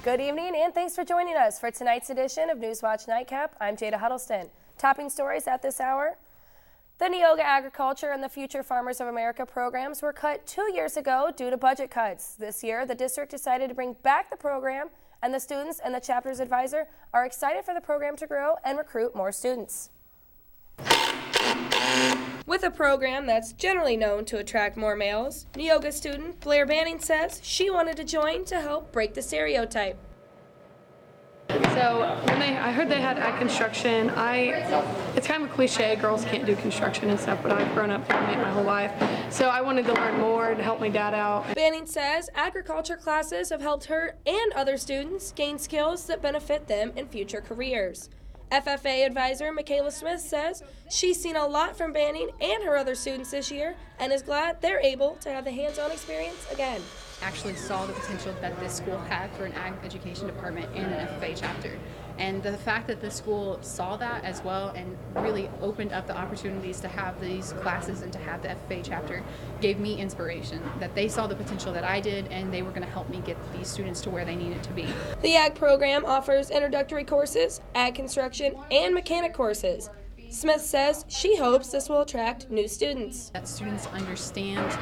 Good evening and thanks for joining us for tonight's edition of Newswatch Nightcap. I'm Jada Huddlestun. Topping stories at this hour. The Neoga Agriculture and the Future Farmers of America programs were cut 2 years ago due to budget cuts. This year, the district decided to bring back the program, and the students and the chapter's advisor are excited for the program to grow and recruit more students. With a program that's generally known to attract more males, Neoga student Blair Banning says she wanted to join to help break the stereotype. So I heard they had ag construction. It's kind of a cliche, girls can't do construction and stuff, but I've grown up doing it my whole life. So I wanted to learn more to help my dad out. Banning says agriculture classes have helped her and other students gain skills that benefit them in future careers. FFA advisor Michaela Smith says she's seen a lot from Banning and her other students this year and is glad they're able to have the hands-on experience again. Actually saw the potential that this school had for an ag education department and an FFA chapter. And the fact that the school saw that as well and really opened up the opportunities to have these classes and to have the FFA chapter gave me inspiration that they saw the potential that I did and they were going to help me get these students to where they needed to be. The ag program offers introductory courses, ag construction, and mechanic courses. Smith says she hopes this will attract new students. That students understand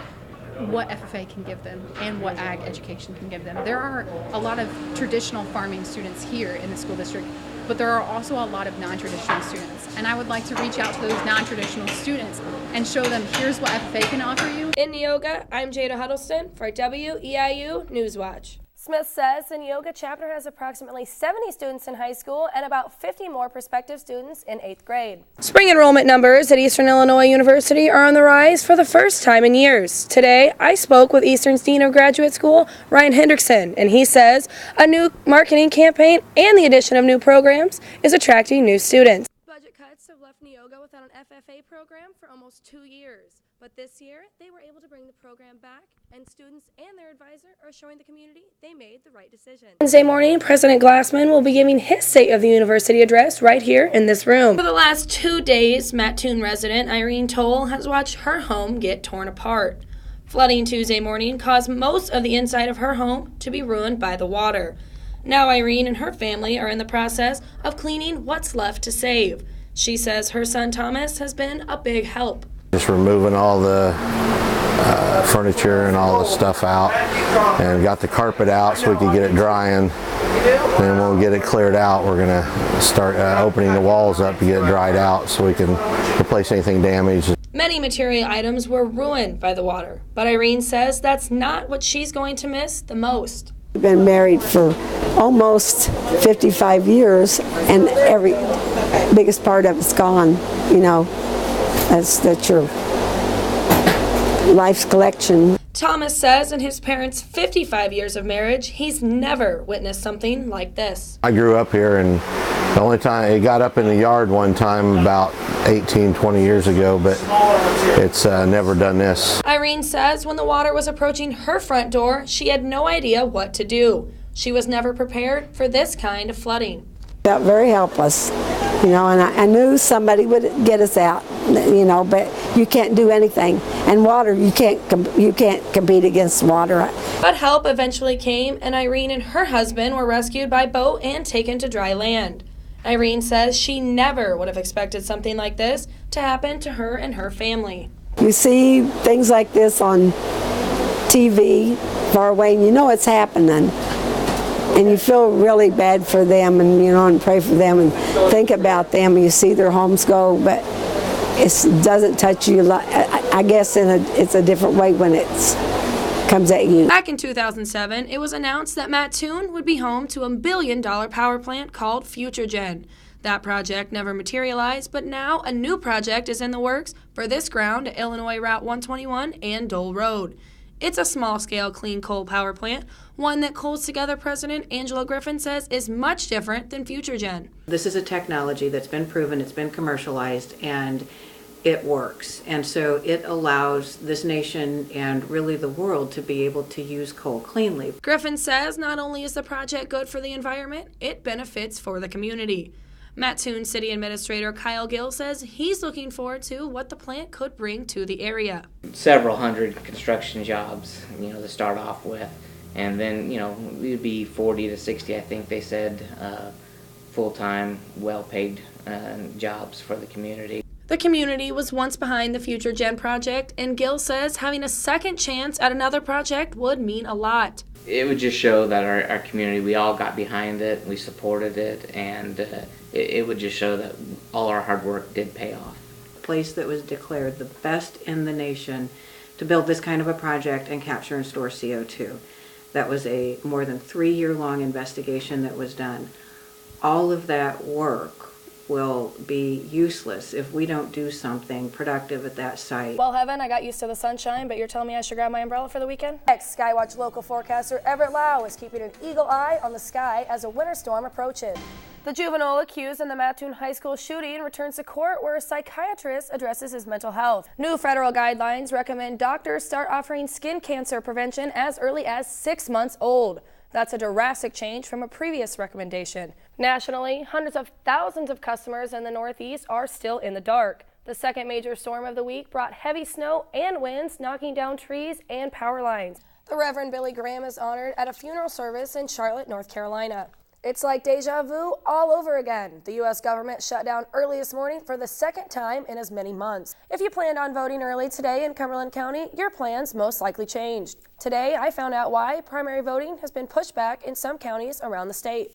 what FFA can give them and what ag education can give them. There are a lot of traditional farming students here in the school district, but there are also a lot of non-traditional students. And I would like to reach out to those non-traditional students and show them here's what FFA can offer you. In Neoga, I'm Jada Huddlestun for WEIU Newswatch. Smith says the Neoga chapter has approximately 70 students in high school and about 50 more prospective students in 8th grade. Spring enrollment numbers at Eastern Illinois University are on the rise for the first time in years. Today, I spoke with Eastern's Dean of Graduate School, Ryan Hendrickson, and he says a new marketing campaign and the addition of new programs is attracting new students. Budget cuts have left Neoga without an FFA program for almost 2 years. But this year, they were able to bring the program back, and students and their advisor are showing the community they made the right decision. Wednesday morning, President Glassman will be giving his State of the University address right here in this room. For the last 2 days, Mattoon resident Irene Toll has watched her home get torn apart. Flooding Tuesday morning caused most of the inside of her home to be ruined by the water. Now Irene and her family are in the process of cleaning what's left to save. She says her son Thomas has been a big help. Just removing all the furniture and all the stuff out, and got the carpet out so we could get it drying. And when we get it cleared out, we're going to start opening the walls up to get it dried out so we can replace anything damaged. Many material items were ruined by the water, but Irene says that's not what she's going to miss the most. We've been married for almost 55 years, and every biggest part of it's gone, you know. That's the truth. Life's collection. Thomas says in his parents' 55 years of marriage, he's never witnessed something like this. I grew up here, and the only time it got up in the yard one time about 18, 20 years ago, but it's never done this. Irene says when the water was approaching her front door, she had no idea what to do. She was never prepared for this kind of flooding. Felt very helpless, you know, and I knew somebody would get us out, you know, but you can't do anything. And water, you can't compete against water. But help eventually came, and Irene and her husband were rescued by boat and taken to dry land. Irene says she never would have expected something like this to happen to her and her family. You see things like this on TV far away, and you know it's happening. And you feel really bad for them, and you know, and pray for them and think about them. And you see their homes go, but it doesn't touch you. I guess it's a different way when it comes at you. Back in 2007, it was announced that Mattoon would be home to a $1 billion power plant called FutureGen. That project never materialized, but now a new project is in the works for this ground at Illinois Route 121 and Dole Road. It's a small-scale clean coal power plant, one that Coals Together President Angela Griffin says is much different than FutureGen. This is a technology that's been proven, it's been commercialized, and it works. And so it allows this nation and really the world to be able to use coal cleanly. Griffin says not only is the project good for the environment, it benefits for the community. Mattoon City Administrator Kyle Gill says he's looking forward to what the plant could bring to the area. Several hundred construction jobs, to start off with, And then, we'd be 40 to 60, I think they said, full-time, well-paid jobs for the community. The community was once behind the Future Gen project, and Gil says having a second chance at another project would mean a lot. It would just show that our community, we all got behind it, we supported it, and it would just show that all our hard work did pay off. A place that was declared the best in the nation to build this kind of a project and capture and store CO2. That was a more than 3-year-long investigation that was done. All of that work will be useless if we don't do something productive at that site. Well, Heaven, I got used to the sunshine, but you're telling me I should grab my umbrella for the weekend? Next, Skywatch local forecaster Everett Lau is keeping an eagle eye on the sky as a winter storm approaches. The juvenile accused in the Mattoon High School shooting returns to court where a psychiatrist addresses his mental health. New federal guidelines recommend doctors start offering skin cancer prevention as early as 6 months old. That's a drastic change from a previous recommendation. Nationally, hundreds of thousands of customers in the Northeast are still in the dark. The second major storm of the week brought heavy snow and winds, knocking down trees and power lines. The Reverend Billy Graham is honored at a funeral service in Charlotte, North Carolina. It's like deja vu all over again. The U.S. government shut down early this morning for the second time in as many months. If you planned on voting early today in Cumberland County, your plans most likely changed. Today, I found out why primary voting has been pushed back in some counties around the state.